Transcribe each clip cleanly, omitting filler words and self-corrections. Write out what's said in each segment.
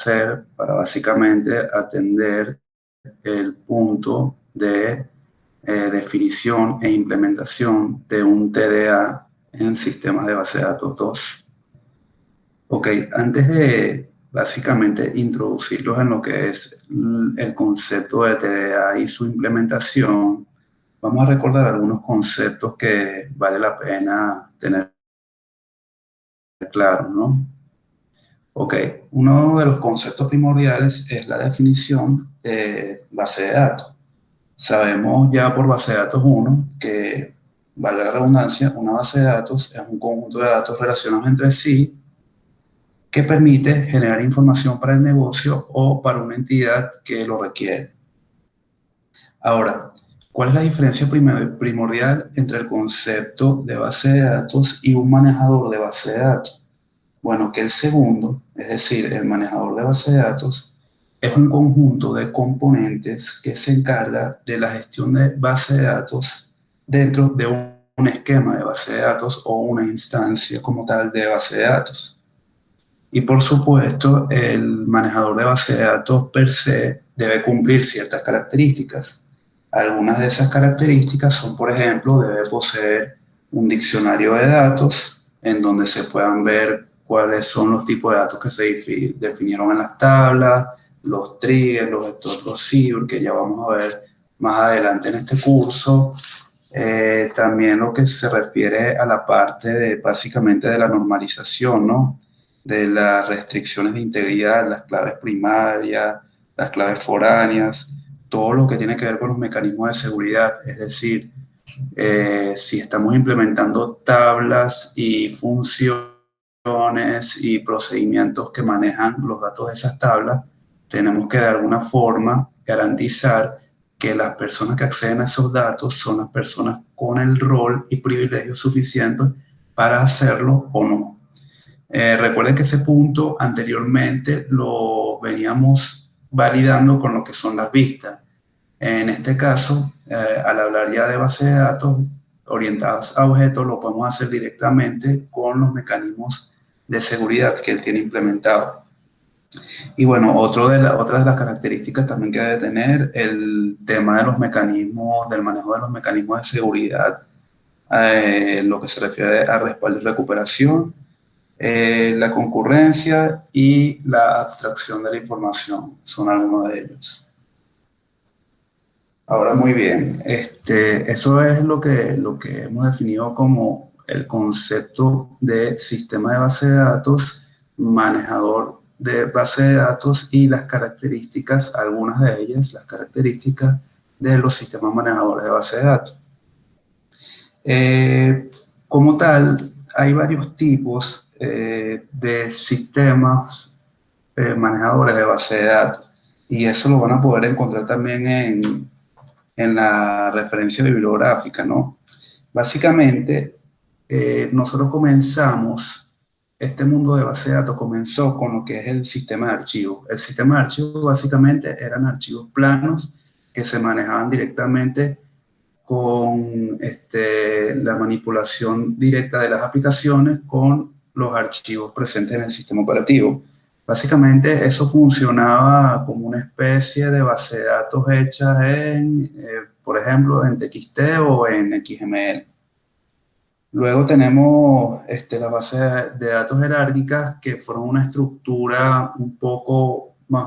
hacer para básicamente atender el punto de definición e implementación de un TDA en sistemas de base de datos 2. Ok, antes de básicamente introducirlos en lo que es el concepto de TDA y su implementación, vamos a recordar algunos conceptos que vale la pena tener claros, ¿no? Ok, uno de los conceptos primordiales es la definición de base de datos. Sabemos ya por base de datos 1 que, valga la redundancia, una base de datos es un conjunto de datos relacionados entre sí que permite generar información para el negocio o para una entidad que lo requiere. Ahora, ¿cuál es la diferencia primordial entre el concepto de base de datos y un manejador de base de datos? Bueno, que el segundo, es decir, el manejador de base de datos, es un conjunto de componentes que se encarga de la gestión de base de datos dentro de un esquema de base de datos o una instancia como tal de base de datos. Y por supuesto, el manejador de base de datos per se debe cumplir ciertas características. Algunas de esas características son, por ejemplo, debe poseer un diccionario de datos en donde se puedan ver cuáles son los tipos de datos que se definieron en las tablas, los triggers, los store procedure, que ya vamos a ver más adelante en este curso. También lo que se refiere a la parte de básicamente de la normalización, ¿no? De las restricciones de integridad, las claves primarias, las claves foráneas, todo lo que tiene que ver con los mecanismos de seguridad, es decir, si estamos implementando tablas y funciones y procedimientos que manejan los datos de esas tablas, tenemos que de alguna forma garantizar que las personas que acceden a esos datos son las personas con el rol y privilegios suficientes para hacerlo o no. Recuerden que ese punto anteriormente lo veníamos validando con lo que son las vistas. En este caso, al hablar ya de base de datos orientadas a objetos, lo podemos hacer directamente con los mecanismos de seguridad que él tiene implementado. Y bueno, otra de las características también que debe tener el tema de los mecanismos, del manejo de los mecanismos de seguridad, lo que se refiere a respaldo y recuperación, la concurrencia y la abstracción de la información son algunos de ellos. Ahora, muy bien, eso es lo que hemos definido como el concepto de sistema de base de datos, manejador de base de datos y las características, algunas de ellas, las características de los sistemas manejadores de base de datos. Como tal, hay varios tipos de sistemas manejadores de base de datos y eso lo van a poder encontrar también en la referencia bibliográfica, ¿no? Básicamente, nosotros comenzamos, este mundo de base de datos comenzó con lo que es el sistema de archivos. El sistema de archivos básicamente eran archivos planos que se manejaban directamente con la manipulación directa de las aplicaciones con los archivos presentes en el sistema operativo. Básicamente eso funcionaba como una especie de base de datos hechas por ejemplo, en TXT o en XML. Luego tenemos las bases de datos jerárquicas que fueron una estructura un poco más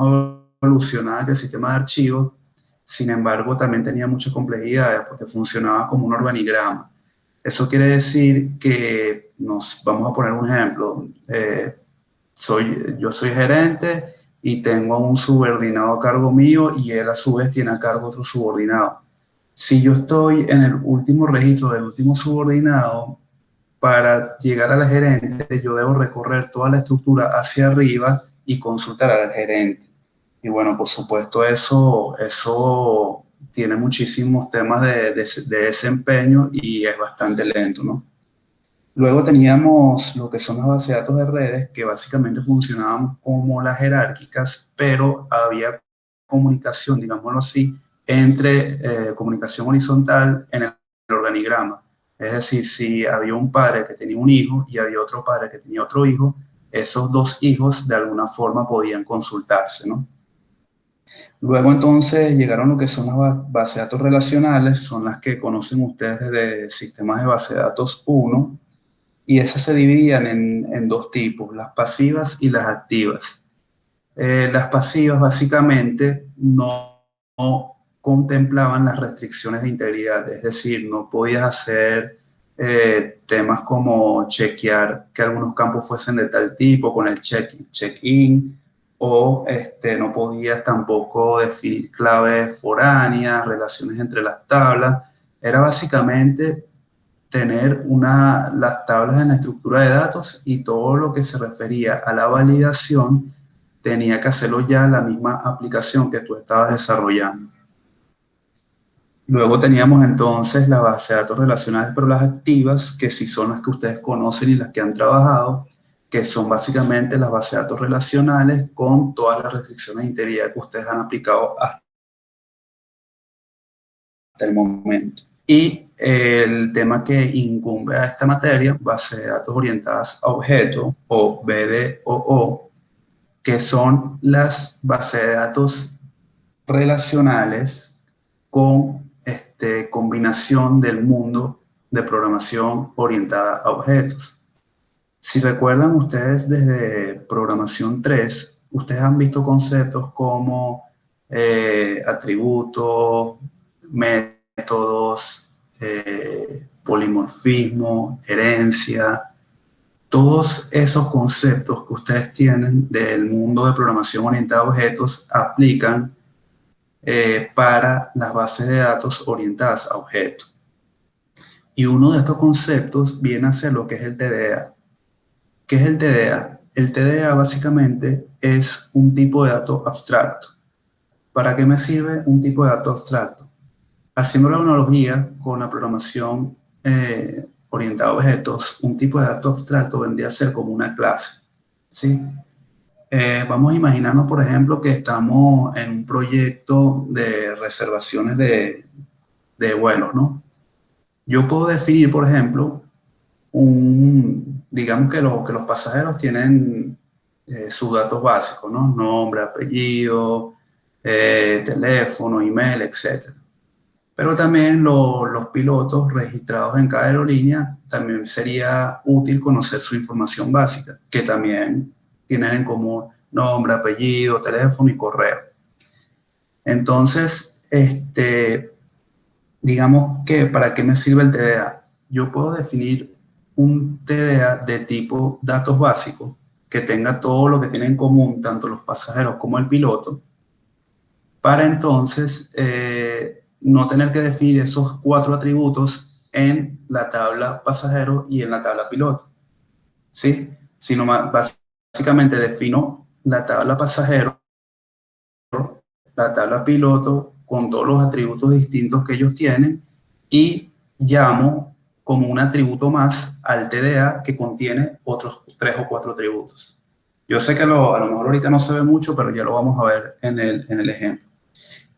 evolucionada que el sistema de archivos. Sin embargo, también tenía muchas complejidades porque funcionaba como un organigrama. Eso quiere decir que, vamos a poner un ejemplo, yo soy gerente y tengo un subordinado a cargo mío y él a su vez tiene a cargo otro subordinado. Si yo estoy en el último registro del último subordinado, para llegar a la gerente, yo debo recorrer toda la estructura hacia arriba y consultar al gerente. Y bueno, por supuesto, eso tiene muchísimos temas de desempeño y es bastante lento, ¿no? Luego teníamos lo que son las bases de datos de redes, que básicamente funcionaban como las jerárquicas, pero había comunicación, digámoslo así, entre comunicación horizontal en el organigrama. Es decir, si había un padre que tenía un hijo y había otro padre que tenía otro hijo, esos dos hijos de alguna forma podían consultarse, ¿no? Luego entonces llegaron lo que son las bases de datos relacionales, son las que conocen ustedes de sistemas de base de datos 1, y esas se dividían en dos tipos, las pasivas y las activas. Las pasivas básicamente no contemplaban las restricciones de integridad, es decir, no podías hacer temas como chequear que algunos campos fuesen de tal tipo con el check-in, o no podías tampoco definir claves foráneas, relaciones entre las tablas. Era básicamente tener las tablas en la estructura de datos, y todo lo que se refería a la validación tenía que hacerlo ya la misma aplicación que tú estabas desarrollando. Luego teníamos entonces la base de datos relacionales, pero las activas, que sí son las que ustedes conocen y las que han trabajado, que son básicamente las bases de datos relacionales con todas las restricciones de integridad que ustedes han aplicado hasta el momento. Y el tema que incumbe a esta materia, base de datos orientadas a objetos, o BDOO, que son las bases de datos relacionales con combinación del mundo de programación orientada a objetos. Si recuerdan ustedes desde programación 3, ustedes han visto conceptos como atributos, métodos, polimorfismo, herencia. Todos esos conceptos que ustedes tienen del mundo de programación orientada a objetos aplican para las bases de datos orientadas a objetos. Y uno de estos conceptos viene a ser lo que es el TDA. ¿Qué es el TDA? El TDA básicamente es un tipo de dato abstracto. ¿Para qué me sirve un tipo de dato abstracto? Haciendo la analogía con la programación orientada a objetos, un tipo de dato abstracto vendría a ser como una clase, ¿sí? Vamos a imaginarnos, por ejemplo, que estamos en un proyecto de reservaciones de vuelos, ¿no? Yo puedo definir, por ejemplo, digamos que los pasajeros tienen sus datos básicos, ¿no? Nombre, apellido, teléfono, email, etc. Pero también los pilotos registrados en cada aerolínea, también sería útil conocer su información básica, que también tienen en común nombre, apellido, teléfono y correo. Entonces, digamos que ¿para qué me sirve el TDA? Yo puedo definir un TDA de tipo datos básicos que tenga todo lo que tienen en común tanto los pasajeros como el piloto, para entonces no tener que definir esos 4 atributos en la tabla pasajero y en la tabla piloto, ¿sí? Sino básicamente defino la tabla pasajero, la tabla piloto con todos los atributos distintos que ellos tienen, y llamo como un atributo más al TDA que contiene otros 3 o 4 atributos. Yo sé que a lo mejor ahorita no se ve mucho, pero ya lo vamos a ver en el ejemplo.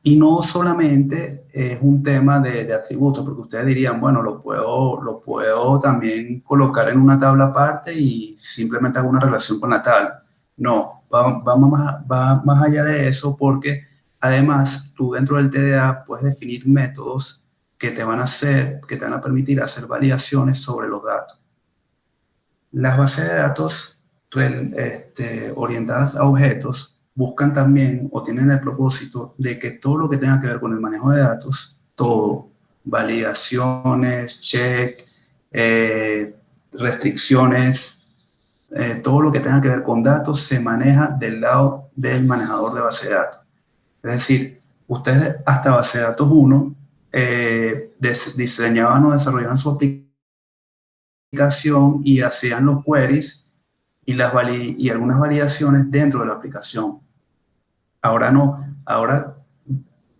Y no solamente es un tema de atributos, porque ustedes dirían, bueno, lo puedo también colocar en una tabla aparte y simplemente hago una relación con la tabla. No, va más allá de eso, porque además tú dentro del TDA puedes definir métodos que te van a permitir hacer validaciones sobre los datos. Las bases de datos orientadas a objetos buscan también o tienen el propósito de que todo lo que tenga que ver con el manejo de datos, todo, validaciones, check, restricciones, todo lo que tenga que ver con datos se maneja del lado del manejador de base de datos. Es decir, ustedes hasta base de datos 1 diseñaban o desarrollaban su aplicación y hacían los queries y algunas validaciones dentro de la aplicación. Ahora no, ahora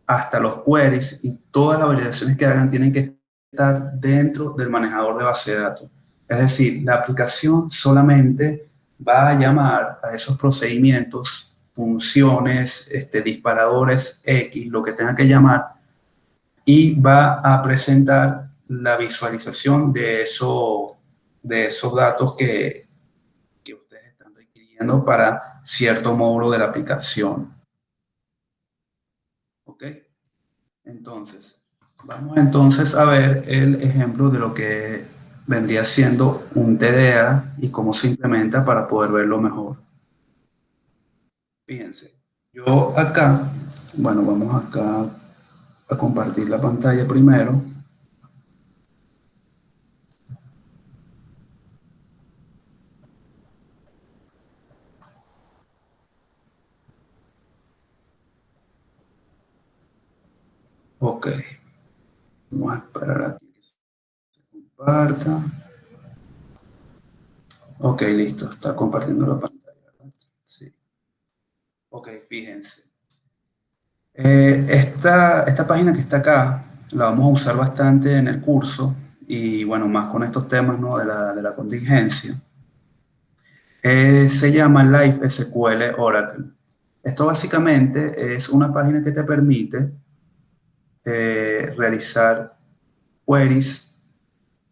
hasta los queries y todas las validaciones que hagan tienen que estar dentro del manejador de base de datos. Es decir, la aplicación solamente va a llamar a esos procedimientos, funciones, disparadores X, lo que tenga que llamar, y va a presentar la visualización de esos datos que ustedes están definiendo para cierto módulo de la aplicación. ¿Ok? Entonces, vamos entonces a ver el ejemplo de lo que vendría siendo un TDA y cómo se implementa para poder verlo mejor. Fíjense, yo acá, bueno, vamos acá a compartir la pantalla primero. Ok, vamos a esperar aquí que se comparta. Ok, listo, está compartiendo la pantalla, ¿verdad? Sí. Ok, fíjense. Esta página que está acá la vamos a usar bastante en el curso y bueno, más con estos temas, ¿no? de la contingencia. Se llama Live SQL Oracle. Esto básicamente es una página que te permite realizar queries.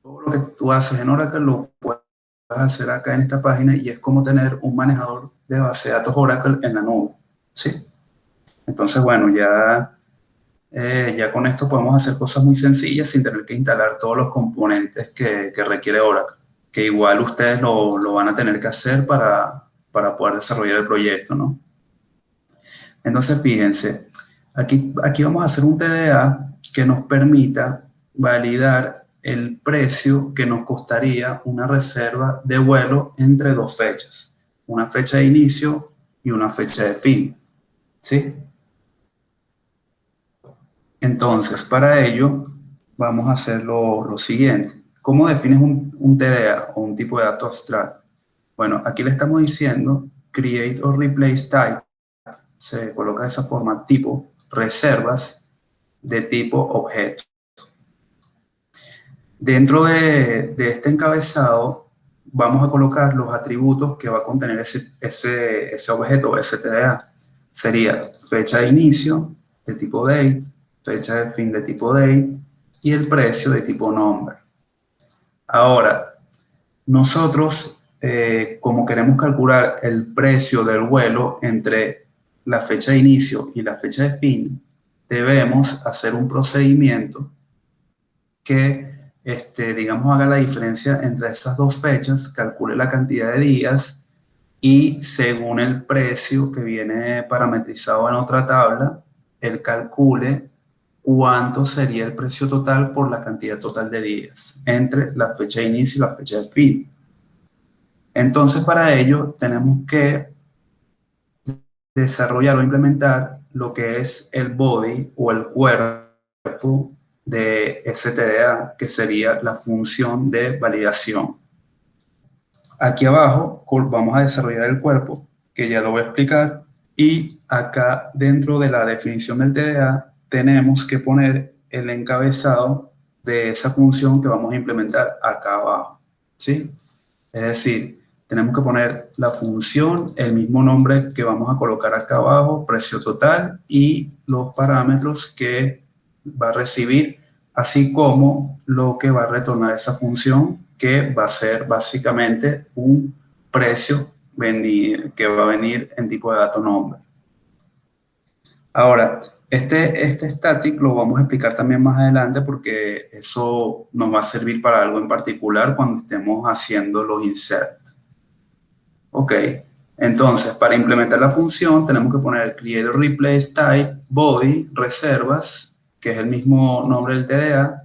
Todo lo que tú haces en Oracle lo puedes hacer acá en esta página y es como tener un manejador de base de datos Oracle en la nube. ¿Sí? Entonces, bueno, ya con esto podemos hacer cosas muy sencillas sin tener que instalar todos los componentes que requiere Oracle, que igual ustedes lo van a tener que hacer para poder desarrollar el proyecto, ¿no? Entonces, fíjense, aquí vamos a hacer un TDA que nos permita validar el precio que nos costaría una reserva de vuelo entre dos fechas, una fecha de inicio y una fecha de fin, ¿sí? Entonces, para ello, vamos a hacer lo siguiente. ¿Cómo defines un TDA o un tipo de dato abstracto? Bueno, aquí le estamos diciendo create or replace type, se coloca de esa forma, tipo, reservas de tipo objeto. Dentro de este encabezado, vamos a colocar los atributos que va a contener ese objeto, ese TDA. Sería fecha de inicio de tipo date, fecha de fin de tipo date y el precio de tipo number. Ahora, nosotros, como queremos calcular el precio del vuelo entre la fecha de inicio y la fecha de fin, debemos hacer un procedimiento que, digamos, haga la diferencia entre esas dos fechas, calcule la cantidad de días y según el precio que viene parametrizado en otra tabla, él calcule cuánto sería el precio total por la cantidad total de días entre la fecha de inicio y la fecha de fin. Entonces, para ello tenemos que desarrollar o implementar lo que es el body o el cuerpo de STDA, que sería la función de validación. Aquí abajo vamos a desarrollar el cuerpo, que ya lo voy a explicar, y acá dentro de la definición del TDA tenemos que poner el encabezado de esa función que vamos a implementar acá abajo, ¿sí? Es decir, tenemos que poner la función, el mismo nombre que vamos a colocar acá abajo, precio total y los parámetros que va a recibir, así como lo que va a retornar esa función, que va a ser básicamente un precio que va a venir en tipo de dato nombre. Ahora, este static lo vamos a explicar también más adelante porque eso nos va a servir para algo en particular cuando estemos haciendo los inserts. Ok, entonces para implementar la función tenemos que poner create or replace type body reservas, que es el mismo nombre del TDA,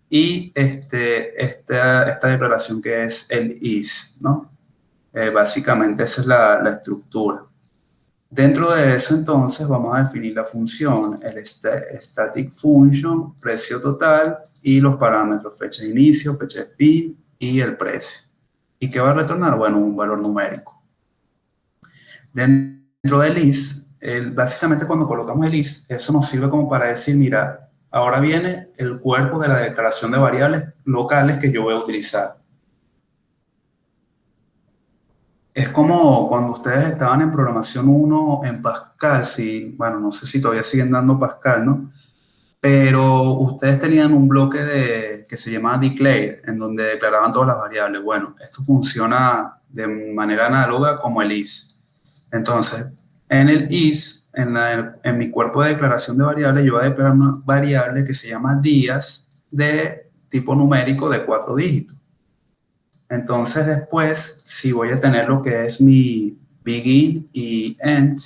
y esta declaración que es el is, ¿no? Básicamente esa es la estructura. Dentro de eso entonces vamos a definir la función, el static function, precio total y los parámetros, fecha de inicio, fecha de fin y el precio. ¿Y qué va a retornar? Bueno, un valor numérico. Dentro del is, básicamente cuando colocamos el is, eso nos sirve como para decir, mira, ahora viene el cuerpo de la declaración de variables locales que yo voy a utilizar. Es como cuando ustedes estaban en programación 1 en Pascal, si, bueno, no sé si todavía siguen dando Pascal, ¿no? Pero ustedes tenían un bloque que se llamaba declare, en donde declaraban todas las variables. Bueno, esto funciona de manera análoga como el is. Entonces, en el is, en mi cuerpo de declaración de variables, yo voy a declarar una variable que se llama días de tipo numérico de 4 dígitos. Entonces después, si voy a tener lo que es mi begin y end,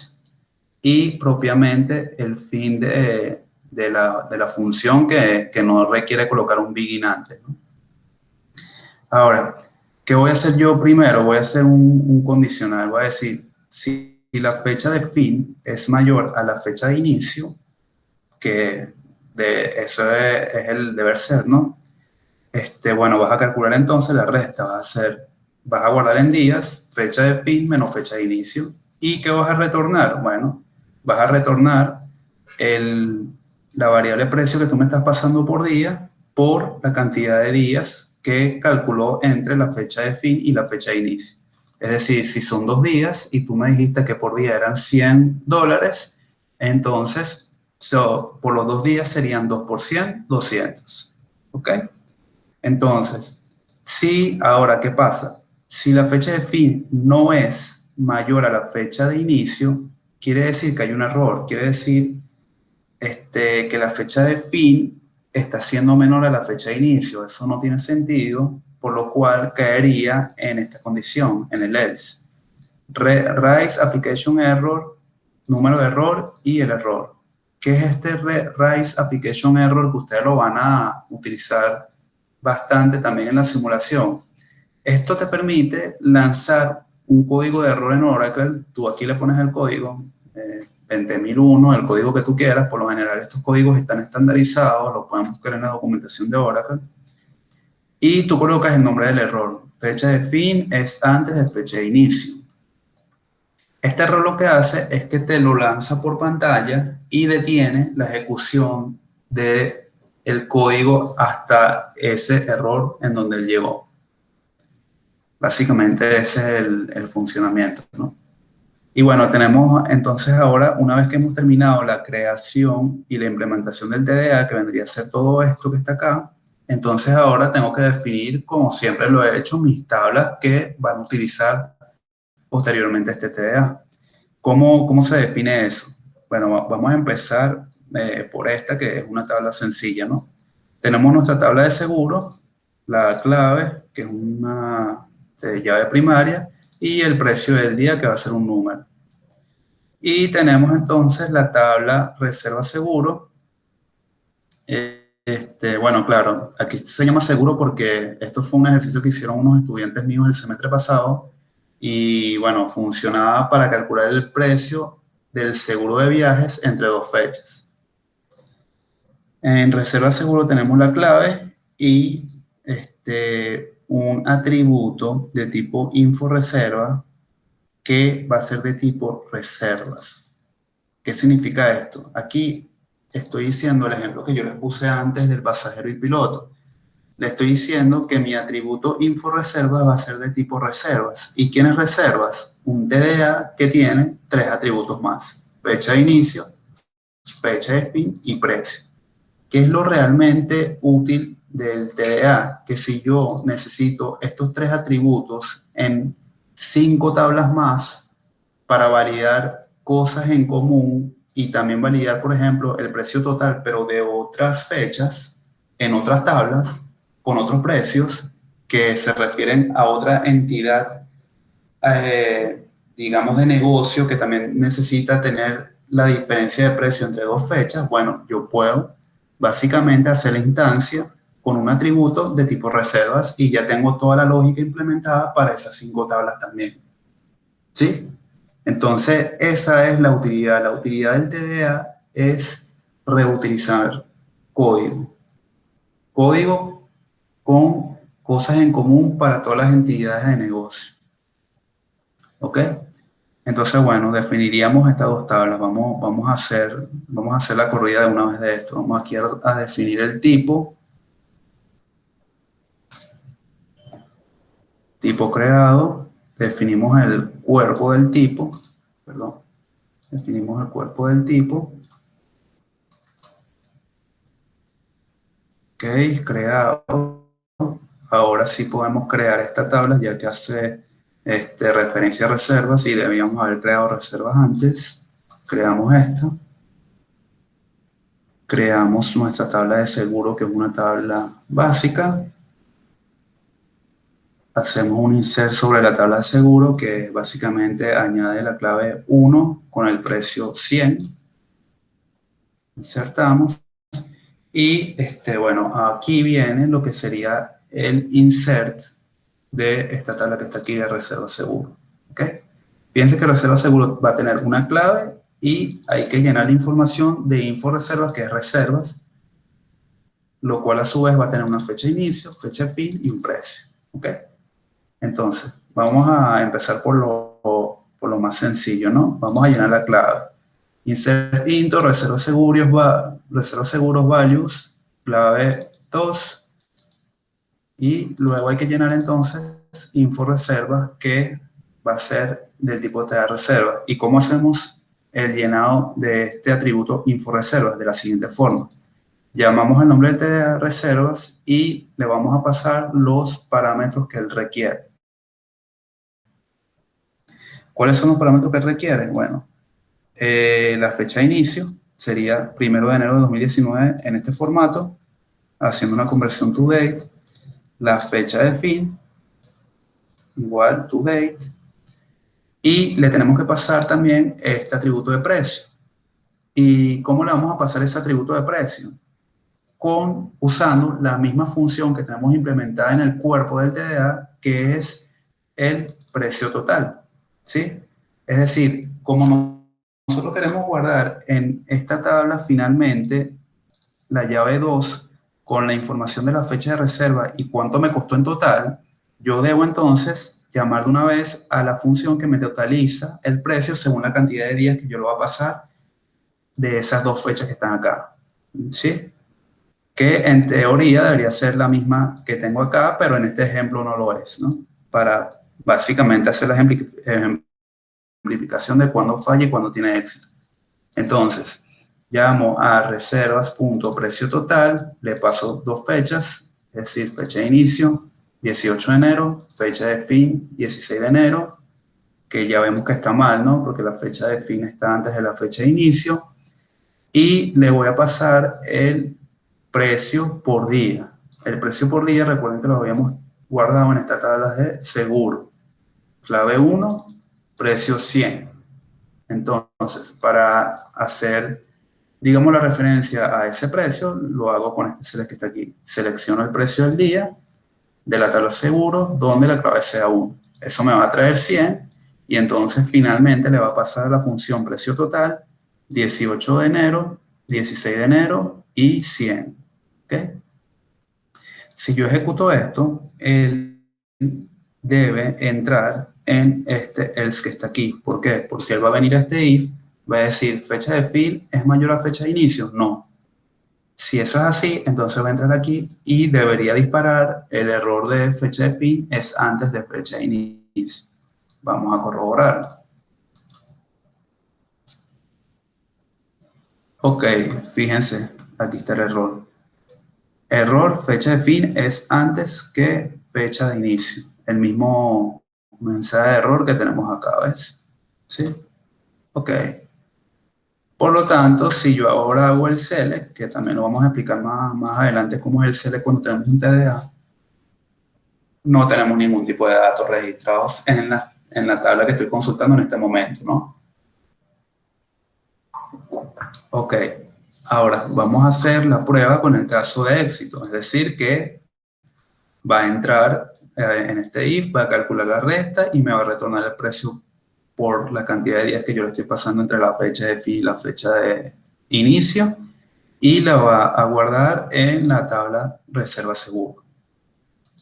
y propiamente el fin de la función que no requiere colocar un begin antes, ¿no? Ahora, ¿qué voy a hacer yo primero? Voy a hacer un condicional. Voy a decir, si la fecha de fin es mayor a la fecha de inicio, que eso es el deber ser, ¿no? Bueno, vas a calcular entonces la resta, vas a guardar en días, fecha de fin menos fecha de inicio. ¿Y qué vas a retornar? Bueno, vas a retornar la variable precio que tú me estás pasando por día por la cantidad de días que calculó entre la fecha de fin y la fecha de inicio. Es decir, si son 2 días y tú me dijiste que por día eran $100, entonces por los 2 días serían 2 por 100, 200. ¿Ok? Entonces, ahora, ¿qué pasa? Si la fecha de fin no es mayor a la fecha de inicio, quiere decir que hay un error, quiere decir que la fecha de fin está siendo menor a la fecha de inicio. Eso no tiene sentido, por lo cual caería en esta condición, en el else. Rise application error, número de error y el error. ¿Qué es este rise application error que ustedes lo van a utilizar bastante también en la simulación? Esto te permite lanzar un código de error en Oracle. Tú aquí le pones el código 20001, el código que tú quieras. Por lo general estos códigos están estandarizados, los pueden buscar en la documentación de Oracle. Y tú colocas el nombre del error. Fecha de fin es antes de fecha de inicio. Este error lo que hace es que te lo lanza por pantalla y detiene la ejecución del código hasta ese error en donde él llegó. Básicamente ese es el funcionamiento, ¿no? Y bueno, tenemos entonces ahora, una vez que hemos terminado la creación y la implementación del TDA, que vendría a ser todo esto que está acá, entonces ahora tengo que definir, como siempre lo he hecho, mis tablas que van a utilizar posteriormente este TDA. ¿Cómo se define eso? Bueno, vamos a empezar por esta, que es una tabla sencilla, ¿no? Tenemos nuestra tabla de seguro, la clave, que es una llave primaria, y el precio del día, que va a ser un número. Y tenemos entonces la tabla reserva seguro. Bueno, claro, aquí se llama seguro porque esto fue un ejercicio que hicieron unos estudiantes míos el semestre pasado y, bueno, funcionaba para calcular el precio del seguro de viajes entre 2 fechas. En reserva seguro tenemos la clave y un atributo de tipo info reserva que va a ser de tipo reservas. ¿Qué significa esto? Aquí estoy diciendo el ejemplo que yo les puse antes del pasajero y piloto. Le estoy diciendo que mi atributo info reserva va a ser de tipo reservas. ¿Y quién es reservas? Un TDA que tiene 3 atributos más: fecha de inicio, fecha de fin y precio. ¿Qué es lo realmente útil del TDA? Que si yo necesito estos 3 atributos en 5 tablas más para validar cosas en común y también validar, por ejemplo, el precio total, pero de otras fechas, en otras tablas, con otros precios que se refieren a otra entidad, digamos, de negocio que también necesita tener la diferencia de precio entre 2 fechas. Bueno, yo puedo básicamente hacer la instancia con un atributo de tipo reservas y ya tengo toda la lógica implementada para esas 5 tablas también. ¿Sí? Entonces, esa es la utilidad. La utilidad del TDA es reutilizar código. Código con cosas en común para todas las entidades de negocio. ¿Ok? Entonces, bueno, definiríamos estas 2 tablas. Vamos a hacer la corrida de una vez de esto. Vamos aquí a definir el tipo. Tipo creado. Definimos el cuerpo del tipo. Perdón. Definimos el cuerpo del tipo. Ok, creado. Ahora sí podemos crear esta tabla ya que hace referencia a reservas, y debíamos haber creado reservas antes. Creamos esto. Creamos nuestra tabla de seguro, que es una tabla básica. Hacemos un insert sobre la tabla de seguro, que básicamente añade la clave 1 con el precio 100. Insertamos. Y bueno, aquí viene lo que sería el insert de esta tabla que está aquí de reserva seguro. ¿Ok? Fíjense que reserva seguro va a tener una clave y hay que llenar la información de info reservas, que es reservas, lo cual a su vez va a tener una fecha de inicio, fecha de fin y un precio. ¿Ok? Entonces, vamos a empezar por lo más sencillo, ¿no? Vamos a llenar la clave. Insert into reserva seguros values, clave 2, y luego hay que llenar entonces info reservas, que va a ser del tipo TDA reserva. ¿Y cómo hacemos el llenado de este atributo info reservas? De la siguiente forma. Llamamos al nombre de TDA reservas y le vamos a pasar los parámetros que él requiere. ¿Cuáles son los parámetros que él requiere? Bueno, la fecha de inicio sería 1 de enero de 2019 en este formato, haciendo una conversión to date. La fecha de fin, igual to date. Y le tenemos que pasar también este atributo de precio. ¿Y cómo le vamos a pasar ese atributo de precio? Usando la misma función que tenemos implementada en el cuerpo del TDA, que es el precio total. ¿Sí? Es decir, como nosotros queremos guardar en esta tabla finalmente la llave 2 con la información de la fecha de reserva y cuánto me costó en total, yo debo entonces llamar de una vez a la función que me totaliza el precio según la cantidad de días que yo lo voy a pasar de esas dos fechas que están acá. ¿Sí? Que en teoría debería ser la misma que tengo acá, pero en este ejemplo no lo es, ¿no? Para básicamente hacer la ejemplificación de cuándo falla y cuándo tiene éxito. Entonces, llamo a reservas.precio total, le paso dos fechas, es decir, fecha de inicio, 18 de enero, fecha de fin, 16 de enero, que ya vemos que está mal, ¿no? Porque la fecha de fin está antes de la fecha de inicio. Y le voy a pasar el precio por día. El precio por día, recuerden que lo habíamos guardado en esta tabla de seguro. Clave 1, precio 100. Entonces, para hacer, digamos, la referencia a ese precio, lo hago con este select que está aquí. Selecciono el precio del día de la tabla seguro, donde la clave sea 1. Eso me va a traer 100 y entonces finalmente le va a pasar a la función precio total 18 de enero, 16 de enero y 100. ¿Okay? Si yo ejecuto esto, él debe entrar en este else que está aquí. ¿Por qué? Porque él va a venir a este if, va a decir fecha de fin es mayor a fecha de inicio. No. Si eso es así, entonces va a entrar aquí y debería disparar el error de fecha de fin es antes de fecha de inicio. Vamos a corroborarlo. Ok, fíjense, aquí está el error. Error, fecha de fin es antes que fecha de inicio. El mismo mensaje de error que tenemos acá, ¿ves? ¿Sí? Ok. Por lo tanto, si yo ahora hago el select, que también lo vamos a explicar más adelante cómo es el select cuando tenemos un TDA, no tenemos ningún tipo de datos registrados en la tabla que estoy consultando en este momento, ¿no? Ok. Ahora, vamos a hacer la prueba con el caso de éxito, es decir, que va a entrar en este if, va a calcular la resta y me va a retornar el precio por la cantidad de días que yo le estoy pasando entre la fecha de fin y la fecha de inicio, y la va a guardar en la tabla reserva seguro.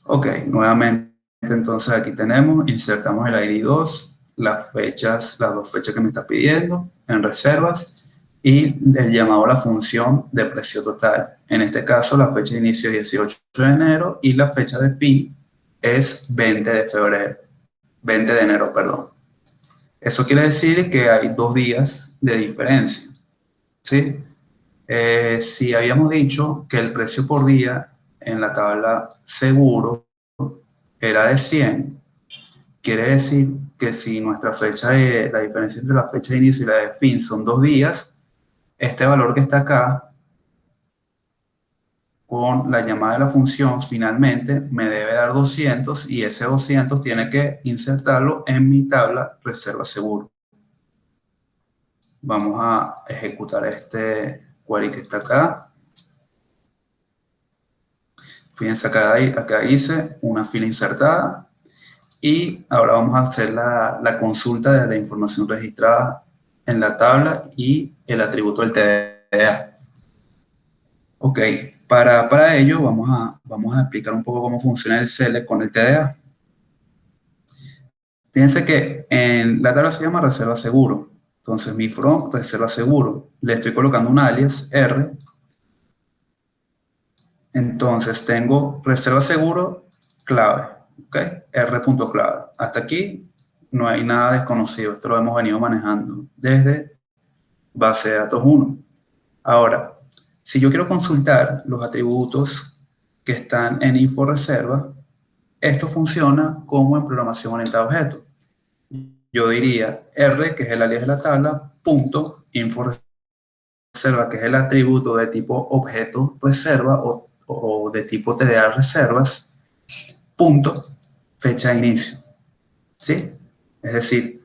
Ok, nuevamente entonces aquí tenemos, insertamos el ID 2, las dos fechas que me está pidiendo en reservas y el llamado a la función de precio total. En este caso la fecha de inicio es 18 de enero y la fecha de fin es 20 de febrero, 20 de enero, perdón. Eso quiere decir que hay 2 días de diferencia, ¿sí? Si habíamos dicho que el precio por día en la tabla seguro era de 100, quiere decir que si nuestra fecha la diferencia entre la fecha de inicio y la de fin son 2 días, este valor que está acá, con la llamada de la función, finalmente me debe dar 200 y ese 200 tiene que insertarlo en mi tabla reserva seguro. Vamos a ejecutar este query que está acá. Fíjense, acá hice una fila insertada y ahora vamos a hacer la consulta de la información registrada en la tabla y el atributo del TDA. Ok, para ello vamos a explicar un poco cómo funciona el select con el TDA. Fíjense que en la tabla se llama reserva seguro. Entonces mi from reserva seguro. Le estoy colocando un alias R. Entonces tengo reserva seguro clave. Ok, R.clave. Hasta aquí no hay nada desconocido. Esto lo hemos venido manejando desde base de datos 1. Ahora, si yo quiero consultar los atributos que están en info reserva, esto funciona como en programación orientada a objetos. Yo diría R, que es el alias de la tabla, punto info reserva, que es el atributo de tipo objeto reserva o de tipo TDA reservas, punto fecha de inicio. ¿Sí? Es decir,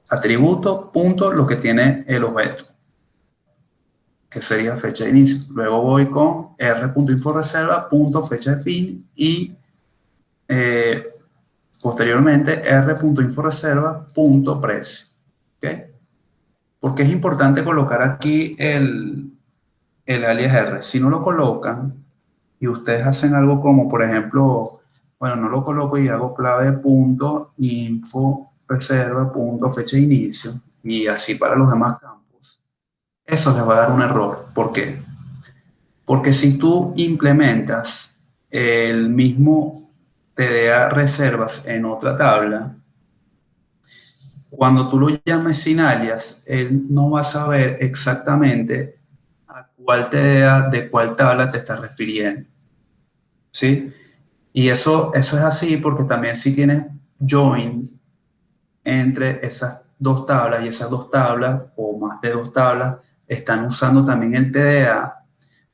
atributo, punto, lo que tiene el objeto, que sería fecha de inicio. Luego voy con r.inforeserva, punto fecha de fin y posteriormente r.inforeserva, punto precio. ¿Okay? Porque es importante colocar aquí el alias R. Si no lo colocan y ustedes hacen algo como, por ejemplo, bueno, no lo coloco y hago clave punto info reserva punto fecha de inicio y así para los demás campos, eso les va a dar un error. ¿Por qué? Porque si tú implementas el mismo TDA reservas en otra tabla, cuando tú lo llames sin alias, él no va a saber exactamente a cuál TDA de cuál tabla te estás refiriendo. ¿Sí? Y eso es así porque también si tienes joins entre esas dos tablas y esas dos tablas o más de dos tablas están usando también el TDA,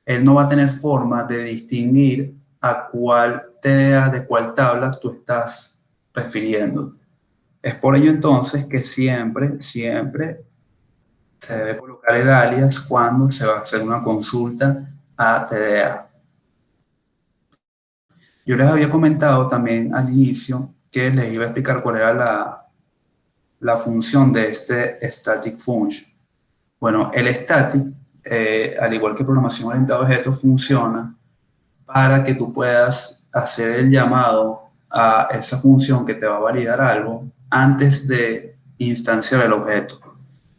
él no va a tener forma de distinguir a cuál TDA de cuál tabla tú estás refiriendo. Es por ello entonces que siempre se debe colocar el alias cuando se va a hacer una consulta a TDA. Yo les había comentado también al inicio que les iba a explicar cuál era la función de este static function. Bueno, el static, al igual que programación orientada a objetos, funciona para que tú puedas hacer el llamado a esa función que te va a validar algo antes de instanciar el objeto.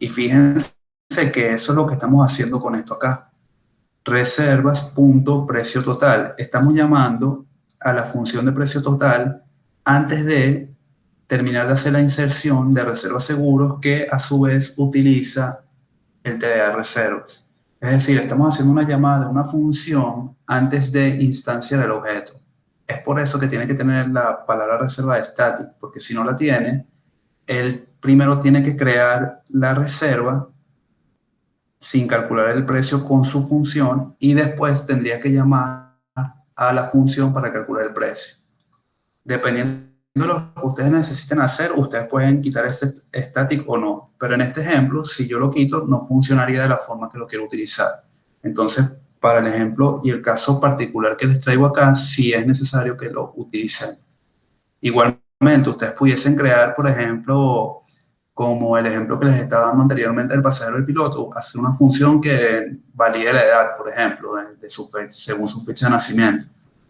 Y fíjense que eso es lo que estamos haciendo con esto acá. Reservas.precio total. Estamos llamando a la función de precio total antes de terminar de hacer la inserción de reservas seguros que a su vez utiliza el TDA reservas. Es decir, estamos haciendo una llamada de una función antes de instanciar el objeto. Es por eso que tiene que tener la palabra reserva static, porque si no la tiene, él primero tiene que crear la reserva sin calcular el precio con su función y después tendría que llamar a la función para calcular el precio. Dependiendo de lo que ustedes necesiten hacer, ustedes pueden quitar este static o no. Pero en este ejemplo, si yo lo quito, no funcionaría de la forma que lo quiero utilizar. Entonces, para el ejemplo y el caso particular que les traigo acá, sí es necesario que lo utilicen. Igualmente, ustedes pudiesen crear, por ejemplo, como el ejemplo que les estaba dando anteriormente del pasajero del piloto, hacer una función que valide la edad, por ejemplo, de su fecha, según su fecha de nacimiento.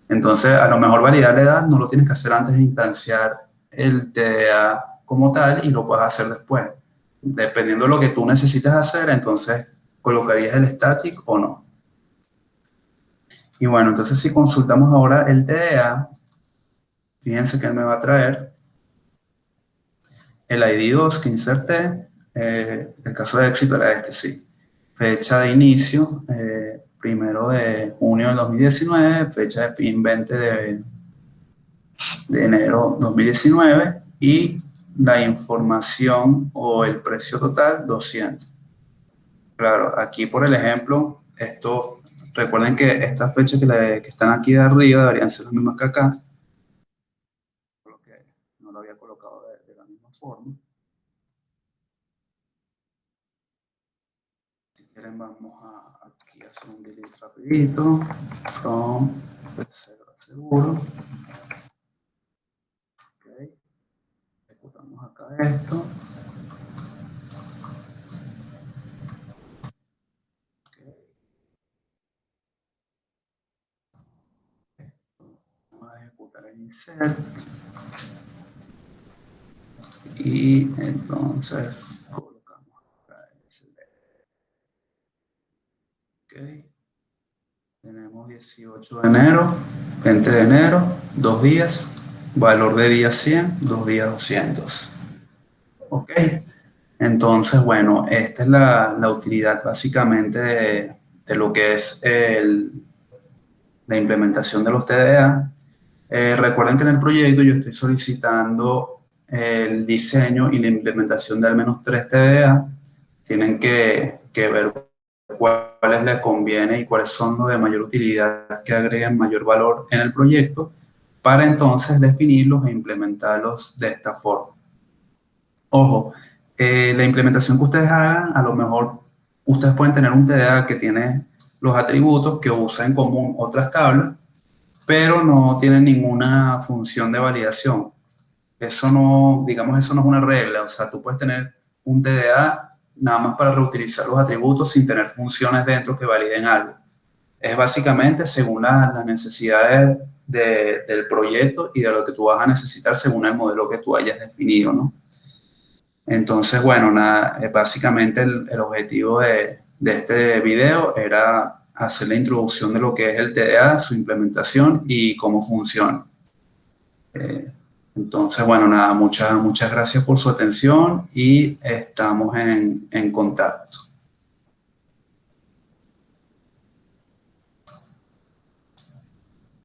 Entonces, a lo mejor validar la edad no lo tienes que hacer antes de instanciar el TDA como tal y lo puedes hacer después. Dependiendo de lo que tú necesites hacer, entonces colocarías el static o no. Y bueno, entonces si consultamos ahora el TDA, fíjense que él me va a traer el ID2 que inserté, el caso de éxito era este, sí. Fecha de inicio, 1 de junio del 2019, fecha de fin 20 de enero 2019 y la información o el precio total 200. Claro, aquí por el ejemplo, esto, recuerden que estas fechas que están aquí de arriba deberían ser las mismas que acá, por lo que no lo había colocado de la misma forma. Si quieren vamos aquí a hacer un delete rapidito, from reserva seguro. Okay. Ejecutamos acá esto. Vamos a ejecutar el insert. Y entonces colocamos acá el select. Ok. Tenemos 18 de enero, 20 de enero, 2 días, valor de día 100, 2 días 200. Ok. Entonces, bueno, esta es la utilidad básicamente de lo que es la implementación de los TDA. Recuerden que en el proyecto yo estoy solicitando el diseño y la implementación de al menos 3 TDA. Tienen que ver cuáles les conviene y cuáles son los de mayor utilidad que agreguen mayor valor en el proyecto para entonces definirlos e implementarlos de esta forma. Ojo, la implementación que ustedes hagan, a lo mejor ustedes pueden tener un TDA que tiene los atributos que usa en común otras tablas, pero no tiene ninguna función de validación. Eso no, digamos, eso no es una regla. O sea, tú puedes tener un TDA nada más para reutilizar los atributos sin tener funciones dentro que validen algo. Es básicamente según las necesidades del proyecto y de lo que tú vas a necesitar según el modelo que tú hayas definido, ¿no? Entonces, bueno, nada, básicamente el objetivo de este video era hacer la introducción de lo que es el TDA, su implementación y cómo funciona. Entonces, bueno, nada, muchas gracias por su atención y estamos en contacto.